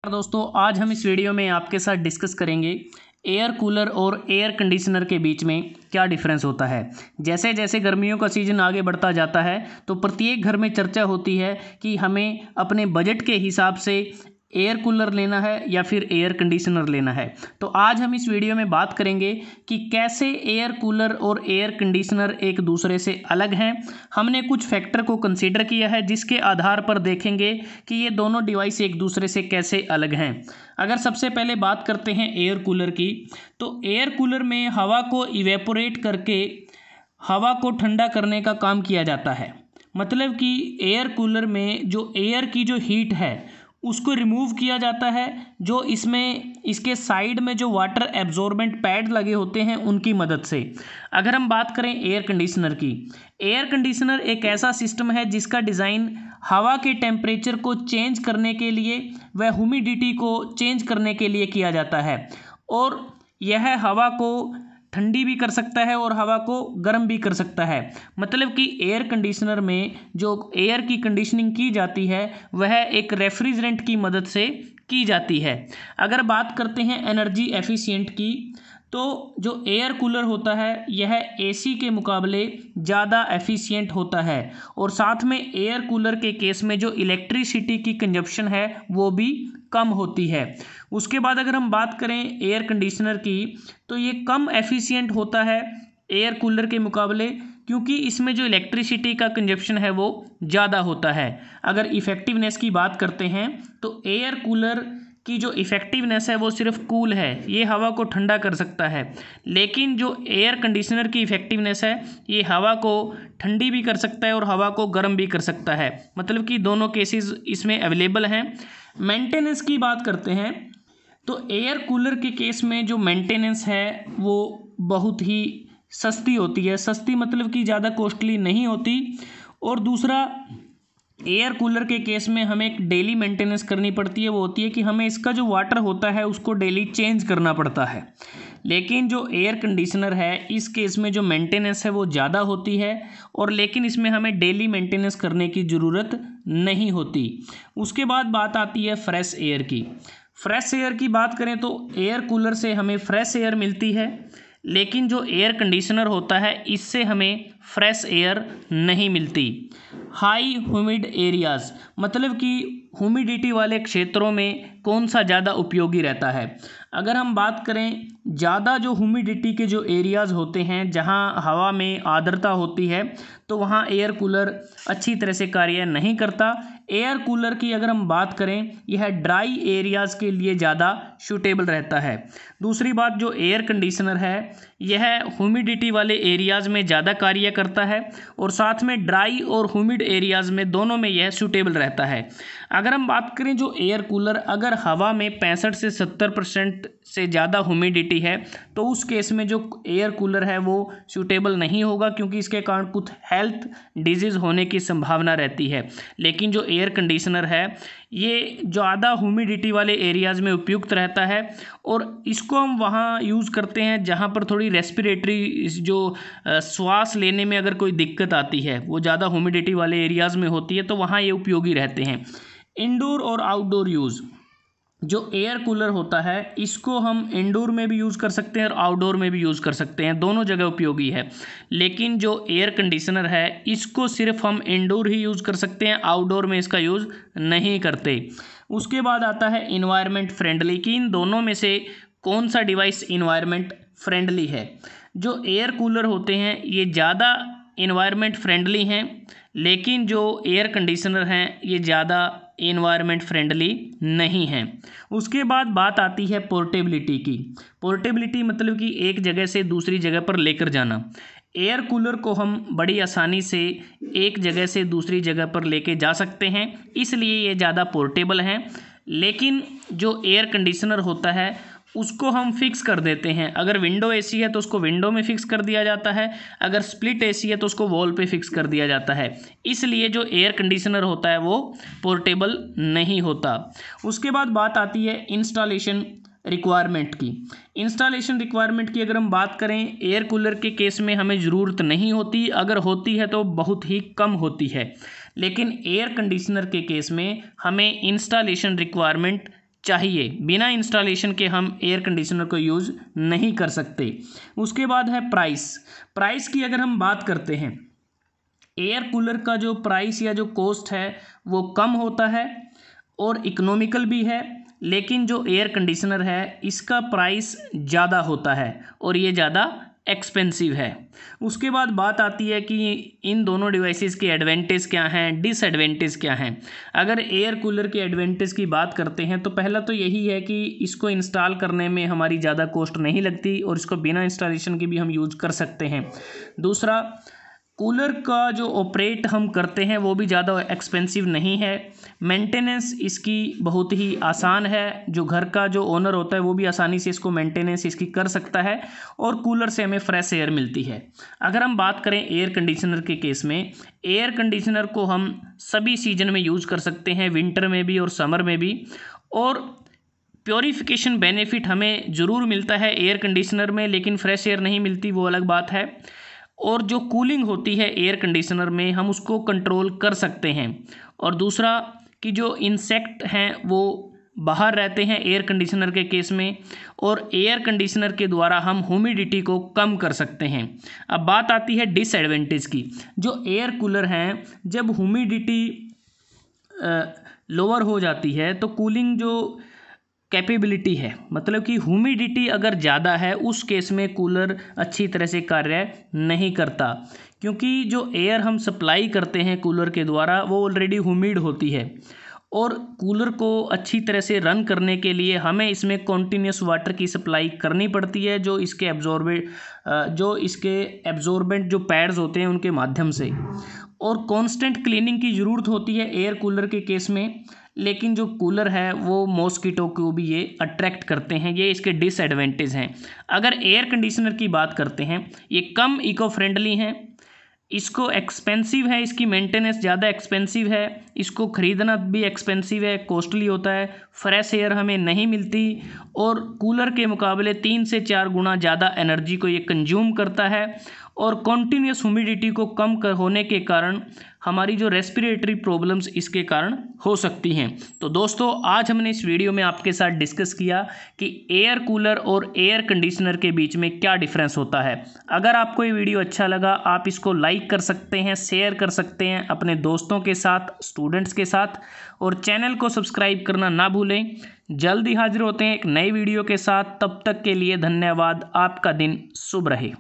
दोस्तों, आज हम इस वीडियो में आपके साथ डिस्कस करेंगे एयर कूलर और एयर कंडीशनर के बीच में क्या डिफरेंस होता है। जैसे जैसे गर्मियों का सीज़न आगे बढ़ता जाता है तो प्रत्येक घर में चर्चा होती है कि हमें अपने बजट के हिसाब से एयर कूलर लेना है या फिर एयर कंडीशनर लेना है। तो आज हम इस वीडियो में बात करेंगे कि कैसे एयर कूलर और एयर कंडीशनर एक दूसरे से अलग हैं। हमने कुछ फैक्टर को कंसीडर किया है जिसके आधार पर देखेंगे कि ये दोनों डिवाइस एक दूसरे से कैसे अलग हैं। अगर सबसे पहले बात करते हैं एयर कूलर की, तो एयर कूलर में हवा को इवेपोरेट करके हवा को ठंडा करने का काम किया जाता है। मतलब कि एयर कूलर में जो एयर की जो हीट है उसको रिमूव किया जाता है, जो इसमें इसके साइड में जो वाटर एब्जॉर्बेंट पैड लगे होते हैं उनकी मदद से। अगर हम बात करें एयर कंडीशनर की, एयर कंडीशनर एक ऐसा सिस्टम है जिसका डिज़ाइन हवा के टेम्परेचर को चेंज करने के लिए व ह्यूमिडिटी को चेंज करने के लिए किया जाता है, और यह हवा को ठंडी भी कर सकता है और हवा को गर्म भी कर सकता है। मतलब कि एयर कंडीशनर में जो एयर की कंडीशनिंग की जाती है वह एक रेफ्रिजरेंट की मदद से की जाती है। अगर बात करते हैं एनर्जी एफिशिएंट की, तो जो एयर कूलर होता है यह एसी के मुकाबले ज़्यादा एफिशिएंट होता है, और साथ में एयर कूलर के केस में जो इलेक्ट्रिसिटी की कंजप्शन है वो भी कम होती है। उसके बाद अगर हम बात करें एयर कंडीशनर की, तो ये कम एफिशिएंट होता है एयर कूलर के मुकाबले, क्योंकि इसमें जो इलेक्ट्रिसिटी का कंजप्शन है वो ज़्यादा होता है। अगर इफ़ेक्टिवनेस की बात करते हैं तो एयर कूलर की जो इफ़ेक्टिवनेस है वो सिर्फ कूल है, ये हवा को ठंडा कर सकता है, लेकिन जो एयर कंडीशनर की इफ़ेक्टिवनेस है ये हवा को ठंडी भी कर सकता है और हवा को गर्म भी कर सकता है। मतलब कि दोनों केसेस इसमें अवेलेबल हैं। मेंटेनेंस की बात करते हैं तो एयर कूलर के केस में जो मेंटेनेंस है वो बहुत ही सस्ती होती है। सस्ती मतलब कि ज़्यादा कॉस्टली नहीं होती। और दूसरा, एयर कूलर के केस में हमें एक डेली मेंटेनेंस करनी पड़ती है, वो होती है कि हमें इसका जो वाटर होता है उसको डेली चेंज करना पड़ता है। लेकिन जो एयर कंडीशनर है इस केस में जो मेंटेनेंस है वो ज़्यादा होती है, और लेकिन इसमें हमें डेली मेंटेनेंस करने की ज़रूरत नहीं होती। उसके बाद बात आती है फ्रेश एयर की। फ्रेश एयर की बात करें तो एयर कूलर से हमें फ्रेश एयर मिलती है, लेकिन जो एयर कंडीशनर होता है इससे हमें फ्रेश एयर नहीं मिलती। हाई ह्यूमिड एरियाज़, मतलब कि ह्यूमिडिटी वाले क्षेत्रों में कौन सा ज़्यादा उपयोगी रहता है। अगर हम बात करें ज़्यादा जो ह्यूमिडिटी के जो एरियाज़ होते हैं जहां हवा में आर्द्रता होती है, तो वहां एयर कूलर अच्छी तरह से कार्य नहीं करता। एयर कूलर की अगर हम बात करें, यह ड्राई एरियाज़ के लिए ज़्यादा सूटेबल रहता है। दूसरी बात, जो एयर कंडीशनर है यह ह्यूमिडिटी वाले एरियाज़ में ज़्यादा कार्य करता है, और साथ में ड्राई और ह्यूमिड एरियाज़ में दोनों में यह सूटेबल रहता है। अगर हम बात करें जो एयर कूलर, अगर हवा में 65 से 70% से ज़्यादा ह्यूमिडिटी है तो उस केस में जो एयर कूलर है वो सूटेबल नहीं होगा, क्योंकि इसके कारण कुछ हेल्थ डिजीज़ होने की संभावना रहती है। लेकिन जो एयर कंडीशनर है ये ज़्यादा ह्यूमिडिटी वाले एरियाज़ में उपयुक्त रहता है, और इसको हम वहाँ यूज़ करते हैं जहाँ पर थोड़ी रेस्पिरेटरी जो श्वास लेने में अगर कोई दिक्कत आती है, वो ज़्यादा ह्यूमिडिटी वाले एरियाज़ में होती है, तो वहाँ ये उपयोगी रहते हैं। इंडोर और आउटडोर यूज़, जो एयर कूलर होता है इसको हम इंडोर में भी यूज़ कर सकते हैं और आउटडोर में भी यूज़ कर सकते हैं, दोनों जगह उपयोगी है। लेकिन जो एयर कंडीशनर है इसको सिर्फ हम इंडोर ही यूज़ कर सकते हैं, आउटडोर में इसका यूज़ नहीं करते। उसके बाद आता है इन्वायरमेंट फ्रेंडली, कि इन दोनों में से कौन सा डिवाइस इन्वायरमेंट फ्रेंडली है। जो एयर कूलर होते हैं ये ज़्यादा इन्वायरमेंट फ्रेंडली हैं, लेकिन जो एयर कंडीशनर हैं ये ज़्यादा एनवायरनमेंट फ्रेंडली नहीं हैं। उसके बाद बात आती है पोर्टेबिलिटी की। पोर्टेबिलिटी मतलब कि एक जगह से दूसरी जगह पर लेकर जाना। एयर कूलर को हम बड़ी आसानी से एक जगह से दूसरी जगह पर लेके जा सकते हैं, इसलिए ये ज़्यादा पोर्टेबल हैं। लेकिन जो एयर कंडीशनर होता है उसको हम फिक्स कर देते हैं। अगर विंडो एसी है तो उसको विंडो में फिक्स कर दिया जाता है, अगर स्प्लिट एसी है तो उसको वॉल पे फिक्स कर दिया जाता है। इसलिए जो एयर कंडीशनर होता है वो पोर्टेबल नहीं होता। उसके बाद बात आती है इंस्टॉलेशन रिक्वायरमेंट की। इंस्टॉलेशन रिक्वायरमेंट की अगर हम बात करें, एयर कूलर के केस में हमें ज़रूरत नहीं होती, अगर होती है तो बहुत ही कम होती है। लेकिन एयर कंडीशनर के केस में हमें इंस्टॉलेशन रिक्वायरमेंट चाहिए। बिना इंस्टॉलेशन के हम एयर कंडीशनर को यूज़ नहीं कर सकते। उसके बाद है प्राइस। प्राइस की अगर हम बात करते हैं, एयर कूलर का जो प्राइस या जो कॉस्ट है वो कम होता है और इकोनॉमिकल भी है, लेकिन जो एयर कंडीशनर है इसका प्राइस ज़्यादा होता है और ये ज़्यादा एक्सपेंसिव है। उसके बाद बात आती है कि इन दोनों डिवाइसेस के एडवांटेज क्या हैं, डिसएडवांटेज क्या हैं। अगर एयर कूलर के एडवांटेज की बात करते हैं तो पहला तो यही है कि इसको इंस्टॉल करने में हमारी ज़्यादा कॉस्ट नहीं लगती और इसको बिना इंस्टॉलेशन के भी हम यूज़ कर सकते हैं। दूसरा, कूलर का जो ऑपरेट हम करते हैं वो भी ज़्यादा एक्सपेंसिव नहीं है। मेंटेनेंस इसकी बहुत ही आसान है, जो घर का जो ओनर होता है वो भी आसानी से इसको मेंटेनेंस इसकी कर सकता है और कूलर से हमें फ्रेश एयर मिलती है। अगर हम बात करें एयर कंडीशनर के केस में, एयर कंडीशनर को हम सभी सीजन में यूज़ कर सकते हैं, विंटर में भी और समर में भी। और प्योरीफिकेशन बेनिफिट हमें ज़रूर मिलता है एयर कंडीशनर में, लेकिन फ्रेश एयर नहीं मिलती, वो अलग बात है। और जो कूलिंग होती है एयर कंडीशनर में हम उसको कंट्रोल कर सकते हैं। और दूसरा कि जो इंसेक्ट हैं वो बाहर रहते हैं एयर कंडीशनर के केस में, और एयर कंडीशनर के द्वारा हम ह्यूमिडिटी को कम कर सकते हैं। अब बात आती है डिसएडवांटेज की। जो एयर कूलर हैं, जब ह्यूमिडिटी लोअर हो जाती है तो कूलिंग जो कैपेबिलिटी है, मतलब कि ह्यूमिडिटी अगर ज़्यादा है उस केस में कूलर अच्छी तरह से कार्य नहीं करता, क्योंकि जो एयर हम सप्लाई करते हैं कूलर के द्वारा वो ऑलरेडी ह्यूमिड होती है। और कूलर को अच्छी तरह से रन करने के लिए हमें इसमें कॉन्टीन्यूस वाटर की सप्लाई करनी पड़ती है, जो इसके एब्जॉर्बेंट जो पैड्स होते हैं उनके माध्यम से। और कांस्टेंट क्लीनिंग की ज़रूरत होती है एयर कूलर के केस में, लेकिन जो कूलर है वो मॉस्किटो को भी ये अट्रैक्ट करते हैं, ये इसके डिसएडवांटेज हैं। अगर एयर कंडीशनर की बात करते हैं, ये कम इको फ्रेंडली हैं, इसको एक्सपेंसिव है, इसकी मेंटेनेंस ज़्यादा एक्सपेंसिव है, इसको ख़रीदना भी एक्सपेंसिव है, कॉस्टली होता है, फ्रेश एयर हमें नहीं मिलती, और कूलर के मुकाबले 3 से 4 गुना ज़्यादा एनर्जी को ये कंज्यूम करता है। और कॉन्टीन्यूस ह्यूमिडिटी को कम होने के कारण हमारी जो रेस्पिरेटरी प्रॉब्लम्स इसके कारण हो सकती हैं। तो दोस्तों, आज हमने इस वीडियो में आपके साथ डिस्कस किया कि एयर कूलर और एयर कंडीशनर के बीच में क्या डिफरेंस होता है। अगर आपको ये वीडियो अच्छा लगा, आप इसको लाइक कर सकते हैं, शेयर कर सकते हैं अपने दोस्तों के साथ, स्टूडेंट्स के साथ, और चैनल को सब्सक्राइब करना ना भूलें। जल्द ही हाजिर होते हैं एक नई वीडियो के साथ, तब तक के लिए धन्यवाद। आपका दिन शुभ रहे।